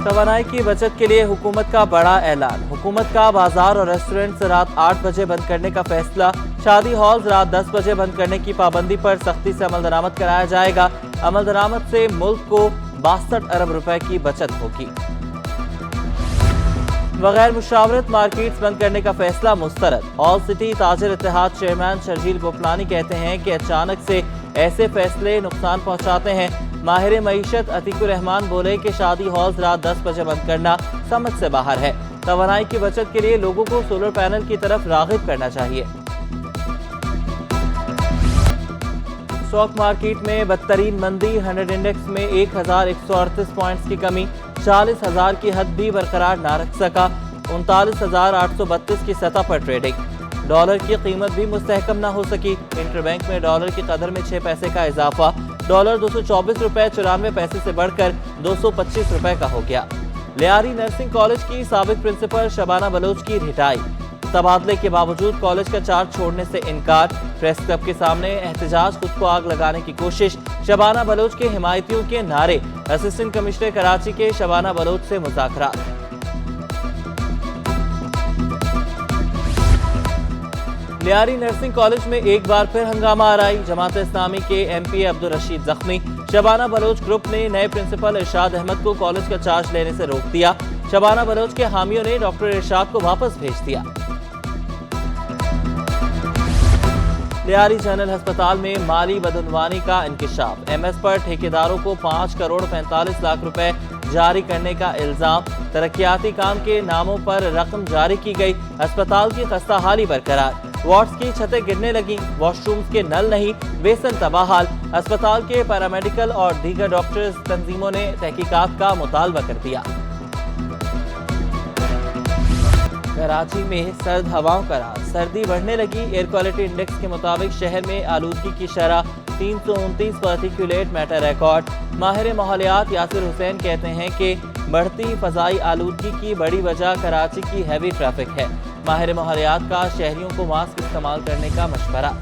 توانائی کی بچت کے لیے حکومت کا بڑا اعلان۔ حکومت کا بازار اور ریسٹورنٹس رات 8 بجے بند کرنے کا فیصلہ۔ شادی ہالز رات 10 بجے بند کرنے کی پابندی پر سختی سے عمل درآمد کرایا جائے گا۔ عمل درآمد سے ملک کو 62 ارب روپے کی بچت ہوگی۔ بغیر مشاورت مارکیٹس بند کرنے کا فیصلہ مسترد۔ آل سٹی تاجر اتحاد چیئرمین شرجیل گوپلانی کہتے ہیں کہ اچانک سے ایسے فیصلے نقصان پہنچاتے ہیں۔ ماہر معیشت عتیق الرحمان بولے کہ شادی ہالز رات 10 بجے بند کرنا سمجھ سے باہر ہے۔ توانائی کی بچت کے لیے لوگوں کو سولر پینل کی طرف راغب کرنا چاہیے۔ اسٹاک مارکیٹ میں بدترین مندی، 100 انڈیکس میں 1138 پوائنٹس کی کمی، 40,000 کی حد بھی برقرار نہ رکھ سکا، 39,832 کی سطح پر ٹریڈنگ۔ ڈالر کی قیمت بھی مستحکم نہ ہو سکی، انٹر بینک میں ڈالر کی قدر میں 6 پیسے کا اضافہ، ڈالر 224 روپے 94 پیسے سے بڑھ کر 225 روپے کا ہو گیا۔ لیاری نرسنگ کالج کی سابق پرنسپل شبانہ بلوچ کی رہائی، تبادلے کے باوجود کالج کا چارج چھوڑنے سے انکار، پریس کلب کے سامنے احتجاج، خود کو آگ لگانے کی کوشش، شبانہ بلوچ کے حمایتیوں کے نعرے، اسسٹنٹ کمشنر کراچی کے شبانہ بلوچ سے مذاکرات۔ لیاری نرسنگ کالج میں ایک بار پھر ہنگامہ آرائی، جماعت اسلامی کے ایم پی عبدالرشید زخمی، شبانہ بلوچ گروپ نے نئے پرنسپل ارشاد احمد کو کالج کا چارج لینے سے روک دیا، شبانہ بلوچ کے حامیوں نے ڈاکٹر ارشاد کو واپس بھیج دیا۔ لیاری جنرل ہسپتال میں مالی بدعنوانی کا انکشاف، ایم ایس پر ٹھیکیداروں کو 5 کروڑ 45 لاکھ روپے جاری کرنے کا الزام، ترقیاتی کام کے ناموں پر رقم جاری کی گئی، ہسپتال کی خستہ حالی برقرار، وارڈز کی چھتیں گرنے لگیں، واش رومز کے نل نہیں، بیسن تباہ حال، ہسپتال کے پیرامیڈیکل اور دیگر ڈاکٹرز تنظیموں نے تحقیقات کا مطالبہ کر دیا۔ کراچی میں سرد ہواؤں کا راز، سردی بڑھنے لگی، ایئر کوالٹی انڈیکس کے مطابق شہر میں آلودگی کی شرح 329 پارٹیکولیٹ میٹر ریکارڈ۔ ماہر ماحولیات یاسر حسین کہتے ہیں کہ بڑھتی فضائی آلودگی کی بڑی وجہ کراچی کی ہیوی ٹریفک ہے۔ ماہر ماحولیات کا شہریوں کو ماسک استعمال کرنے کا مشورہ۔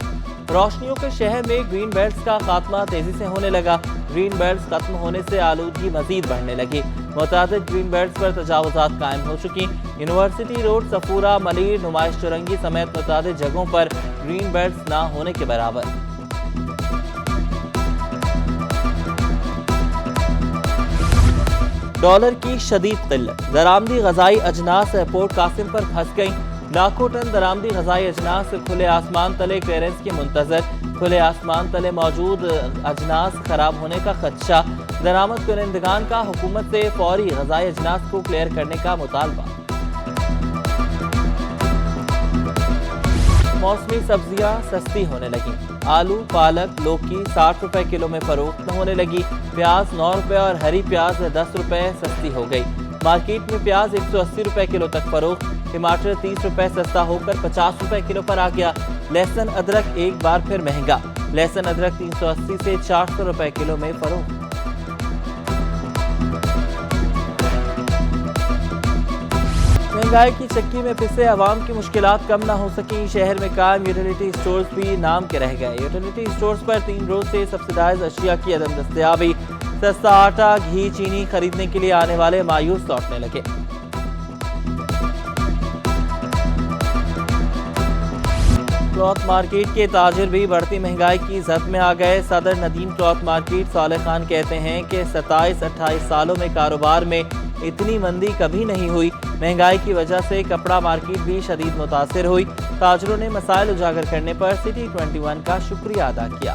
روشنیوں کے شہر میں گرین بیلٹس کا خاتمہ تیزی سے ہونے لگا، گرین بیلٹس ختم ہونے سے آلودگی مزید بڑھنے لگی، متعدد گرین بیلٹس پر تجاوزات قائم ہو چکی، یونیورسٹی روڈ، صفورہ، ملیر، نمائش چرنگی سمیت متعدد جگہوں پر گرین بیلٹس نہ ہونے کے برابر۔ ڈالر کی شدید قلت، درآمدی غذائی اجناس ایئرپورٹ قاسم پر پھنس گئیں، لاکھوں ٹن درآمدی غذائی اجناس کھلے آسمان تلے کلیئرنس کے منتظر، کھلے آسمان تلے موجود اجناس خراب ہونے کا خدشہ، درآمد کنندگان کا حکومت سے فوری غذائی اجناس کو کلیئر کرنے کا مطالبہ۔ موسمی سبزیاں سستی ہونے لگیں، آلو، پالک، لوکی 60 روپے کلو میں فروخت ہونے لگی، پیاز 9 روپے اور ہری پیاز 10 روپے سستی ہو گئی، مارکیٹ میں پیاز 180 روپے کلو تک فروخت، ٹماٹر 30 روپے سستا ہو کر 50 روپے کلو پر آ گیا، لہسن ادرک ایک بار پھر مہنگا، لہسن ادرک 380 سے 400 روپے کلو میں فروخت۔ مہنگائی کی چکی میں پھنسے عوام کی مشکلات کم نہ ہو سکیں، شہر میں قائم یوٹیلیٹی سٹورز بھی نام کے رہ گئے، یوٹیلیٹی سٹورز پر 3 روز سے سبسڈائز اشیاء کی عدم دستیابی، سستا آٹا، گھی، چینی خریدنے کے لیے آنے والے مایوس لوٹنے لگے۔ کلاتھ مارکیٹ کے تاجر بھی بڑھتی مہنگائی کی زد میں آ گئے، صدر ندیم کلاتھ مارکیٹ صالح خان کہتے ہیں کہ 27-28 سالوں میں کاروبار میں اتنی مندی کبھی نہیں ہوئی، مہنگائی کی وجہ سے کپڑا مارکیٹ بھی شدید متاثر ہوئی، تاجروں نے مسائل اجاگر کرنے پر سٹی 21 کا شکریہ ادا کیا۔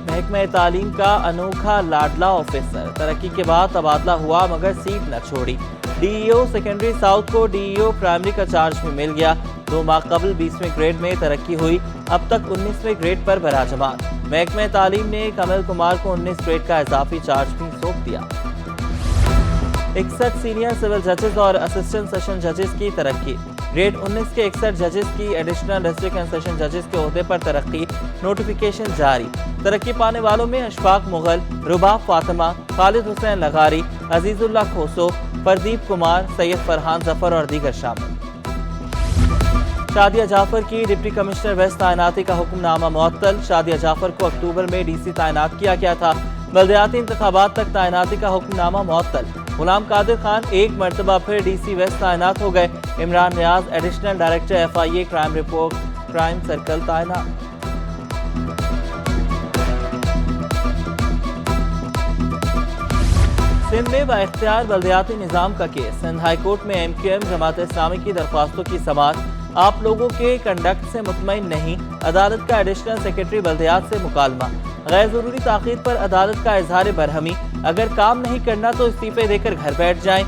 محکمہ تعلیم کا انوکھا لاڈلا آفیسر، ترقی کے بعد تبادلہ ہوا مگر سیٹ نہ چھوڑی، ڈی ای او سیکنڈری ساؤتھ کو ڈی ای او پرائمری کا چارج بھی مل گیا، 2 ماہ قبل 20ویں گریڈ میں ترقی ہوئی، اب تک 19ویں گریڈ پر براجمان، محکمہ تعلیم نے کمل کمار کو 19 گریڈ کا اضافی چارج بھی سونپ دیا۔ 61 سینئر سول ججز اور اسسٹنٹ سیشن ججز کی ترقی، گریڈ 19 کے 61 ججز کی ایڈیشنل ڈسٹرکٹ اینڈ سیشن ججز کے عہدے پر ترقی، نوٹیفیکیشن جاری، ترقی پانے والوں میں اشفاق مغل، رباب فاطمہ، خالد حسین لغاری، عزیز اللہ کھوسو، پردیپ کمار، سید فرحان ظفر اور دیگر شامل۔ شادیہ جعفر کی ڈپٹی کمشنر ویسٹ تعیناتی کا حکم نامہ معطل۔ شادیہ جعفر کو اکتوبر میں ڈی سی تعینات کیا گیا تھا، بلدیاتی انتخابات تک تعیناتی کا حکم نامہ معطل۔ غلام قادر خان ایک مرتبہ پھر ڈی سی ویسٹ تعینات ہو گئے۔ Imran Niaz additional director FIA crime circle تعینات۔ سندھ میں بااختیار بلدیاتی نظام کا کیس۔ سندھ ہائی کورٹ میں MQM جماعت اسلامی کی درخواستوں کی سماعت۔ آپ لوگوں کے کنڈکٹ سے مطمئن نہیں، عدالت کا ایڈیشنل سیکرٹری بلدیات سے مکالمہ۔ غیر ضروری تاخیر پر عدالت کا اظہار برہمی، اگر کام نہیں کرنا تو استعفے دے کر گھر بیٹھ جائیں۔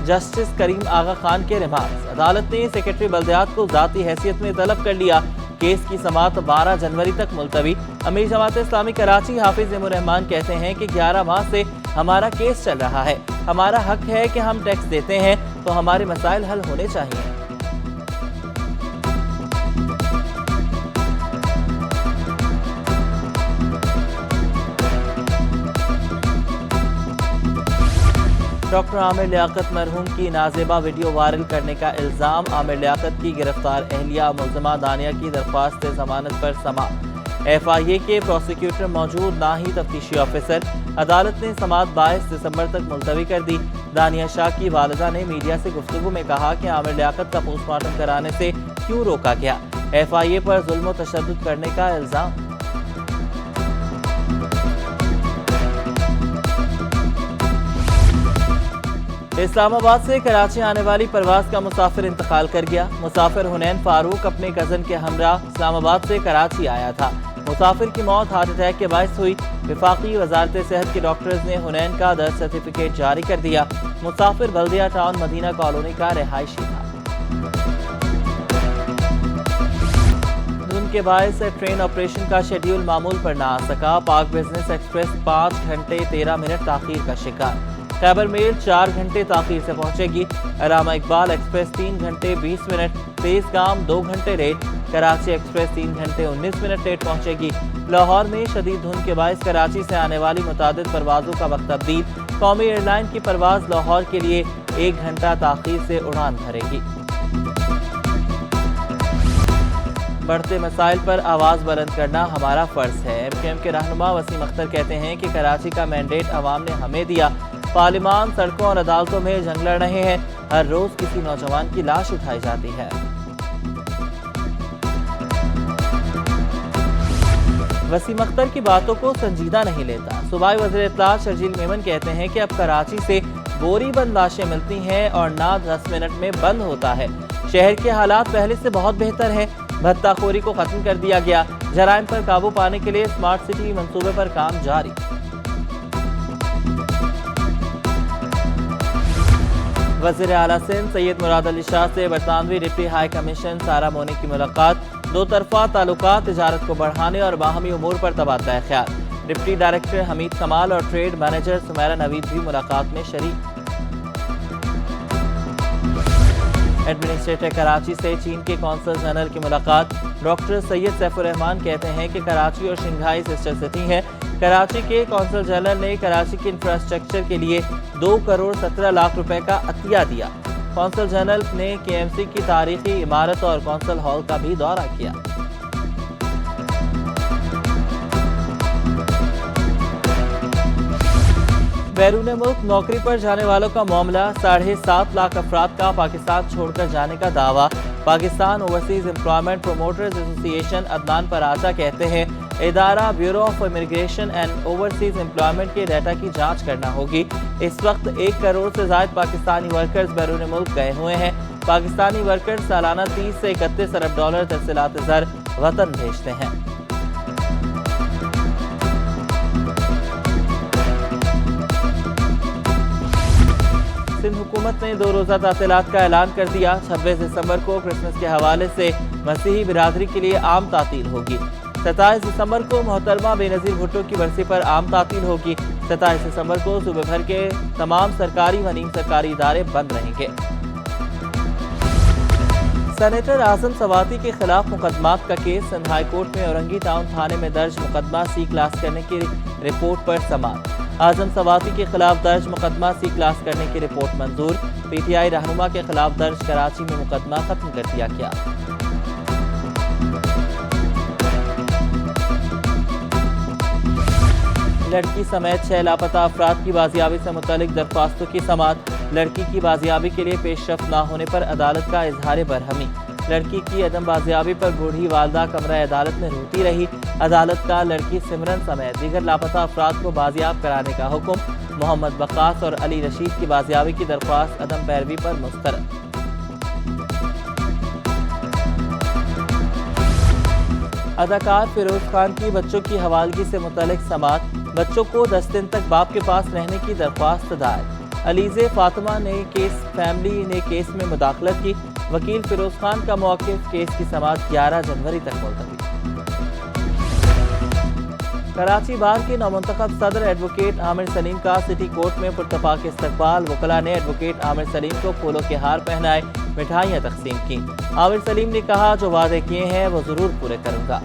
جسٹس کریم آغا خان کے ریمارکس۔ عدالت نے سیکرٹری بلدیات کو ذاتی حیثیت میں طلب کر لیا۔ کیس کی سماعت 12 جنوری تک ملتوی۔ امیر جماعت اسلامی کراچی حافظ ضیاء الرحمان کہتے ہیں کہ 11 ماہ سے ہمارا کیس چل رہا ہے، ہمارا حق ہے کہ ہم ٹیکس دیتے ہیں تو ہمارے مسائل حل ہونے چاہیے۔ ڈاکٹر عامر لیاقت مرحوم کی نازیبا ویڈیو وائرل کرنے کا الزام۔ عامر لیاقت کی گرفتار اہلیہ ملزمہ دانیہ کی درخواست ضمانت پر سماعت۔ FIA کے پروسیکیوٹر موجود، نہ ہی تفتیشی آفیسر۔ عدالت نے سماعت 22 دسمبر تک ملتوی کر دی۔ دانیہ شاہ کی والدہ نے میڈیا سے گفتگو میں کہا کہ عامر لیاقت کا پوسٹ مارٹم کرانے سے کیوں روکا گیا؟ FIA پر ظلم و تشدد کرنے کا الزام۔ اسلام آباد سے کراچی آنے والی پرواز کا مسافر انتقال کر گیا۔ مسافر حنین فاروق اپنے کزن کے ہمراہ اسلام آباد سے کراچی آیا تھا۔ مسافر کی موت ہارٹ اٹیک کے باعث ہوئی۔ وفاقی وزارت صحت کے ڈاکٹرز نے حنین کا ڈیتھ سرٹیفکیٹ جاری کر دیا۔ مسافر بلدیہ ٹاؤن مدینہ کالونی کا رہائشی تھا۔ دھند کے باعث ٹرین آپریشن کا شیڈیول معمول پر نہ آ سکا۔ پاک بزنس ایکسپریس 5 گھنٹے 13 منٹ تاخیر کا شکار۔ خیبر میل 4 گھنٹے تاخیر سے پہنچے گی۔ علامہ اقبال ایکسپریس 3 گھنٹے 20 منٹ، تیز گام 2 گھنٹے لیٹ۔ کراچی ایکسپریس 3 گھنٹے 19 منٹ لیٹ پہنچے گی۔ لاہور میں شدید دھند کے باعث کراچی سے آنے والی متعدد پروازوں کا وقت تبدیل۔ قومی ایئر لائن کی پرواز لاہور کے لیے 1 گھنٹہ تاخیر سے اڑان بھرے گی۔ بڑھتے مسائل پر آواز بلند کرنا ہمارا فرض ہے۔ MQM کے رہنما وسیم اختر کہتے ہیں کہ کراچی کا مینڈیٹ عوام نے ہمیں دیا۔ پارلیمان، سڑکوں اور عدالتوں میں جنگ لڑ رہے ہیں۔ ہر روز کسی نوجوان کی لاش اٹھائی جاتی ہے۔ وسیم اختر کی باتوں کو سنجیدہ نہیں لیتا۔ صوبائی وزیر اطلاع شرجیل میمن کہتے ہیں کہ اب کراچی سے بوری بند لاشیں ملتی ہیں اور نہ 10 منٹ میں بند ہوتا ہے۔ شہر کے حالات پہلے سے بہت بہتر ہیں۔ بھتہ خوری کو ختم کر دیا گیا۔ جرائم پر قابو پانے کے لیے اسمارٹ سٹی منصوبے پر کام جاری۔ وزیر اعلیٰ سندھ سید مراد علی شاہ سے برطانوی deputy high commission Sara Muni کی ملاقات۔ دو طرفہ تعلقات، تجارت کو بڑھانے اور باہمی امور پر تبادلہ خیال۔ ڈپٹی ڈائریکٹر حمید کمال اور ٹریڈ مینیجر سمیرہ نوید بھی ملاقات میں شریک۔ ایڈمنسٹریٹر کراچی سے چین کے قونصل جنرل کی ملاقات۔ ڈاکٹر سید سیف الرحمان کہتے ہیں کہ کراچی اور شنگھائی سسٹر سٹی ہیں۔ کراچی کے قونصل جنرل نے کراچی کے انفراسٹرکچر کے لیے 2 کروڑ 17 لاکھ روپے کا عطیہ دیا۔ قونصل جنرل نے KMC کی تاریخی عمارت اور قونصل ہال کا بھی دورہ کیا۔ بیرون ملک نوکری پر جانے والوں کا معاملہ، 7.5 لاکھ افراد کا پاکستان چھوڑ کر جانے کا دعویٰ۔ پاکستان اوورسیز امپلائمنٹ پروموٹرز ایسوسی ایشن عدنان پراچا کہتے ہیں ادارہ bureau of immigration and overseas employment کے ڈیٹا کی جانچ کرنا ہوگی۔ اس وقت 1 کروڑ سے زائد پاکستانی ورکرز بیرون ملک گئے ہوئے ہیں۔ پاکستانی ورکرز سالانہ 30 سے 31 ارب ڈالر ترسیلات زر وطن بھیجتے ہیں۔ سندھ حکومت نے 2 روزہ تعطیلات کا اعلان کر دیا۔ 26 دسمبر کو کرسمس کے حوالے سے مسیحی برادری کے لیے عام تعطیل ہوگی۔ 27 دسمبر کو محترمہ بے نظیر بھٹو کی برسی پر عام تعطیل ہوگی۔ 27 دسمبر کو صوبے بھر کے تمام سرکاری و نیم سرکاری ادارے بند رہیں گے۔ سینیٹر اعظم سواتی کے خلاف مقدمات کا کیس، سندھ ہائی کورٹ میں اورنگی ٹاؤن تھانے میں درج مقدمہ سی کلاس کرنے کی رپورٹ پر سماعت۔ اعظم سواتی کے خلاف درج مقدمہ سی کلاس کرنے کی رپورٹ منظور۔ PTI رہنما کے خلاف درج کراچی میں مقدمہ ختم کر دیا گیا۔ لڑکی سمیت 6 لاپتہ افراد کی بازیابی سے متعلق درخواستوں کی سماعت۔ لڑکی کی بازیابی کے لیے پیش رفت نہ ہونے پر عدالت کا اظہار برہمی۔ لڑکی کی عدم بازیابی پر بوڑھی والدہ کمرہ عدالت میں روتی رہی۔ عدالت کا لڑکی سمرن سمیت دیگر لاپتہ افراد کو بازیاب کرانے کا حکم۔ محمد وقاص اور علی رشید کی بازیابی کی درخواست عدم پیروی پر مسترد۔ اداکار فیروز خان کی بچوں کی حوالگی سے متعلق سماعت۔ بچوں کو 10 دن تک باپ کے پاس رہنے کی درخواست دائر۔ علیزہ فاطمہ فیملی نے کیس میں مداخلت کی۔ وکیل فیروز خان کا موقف، کیس کی سماعت 11 جنوری تک ملتوی۔ کراچی بار کے نومنتخب صدر ایڈوکیٹ عامر سلیم کا سٹی کورٹ میں پرتپاک استقبال۔ وکلاء نے ایڈوکیٹ عامر سلیم کو پھولوں کے ہار پہنائے، مٹھائیاں تقسیم کی۔ عامر سلیم نے کہا جو وعدے کیے ہیں وہ ضرور پورے کروں گا۔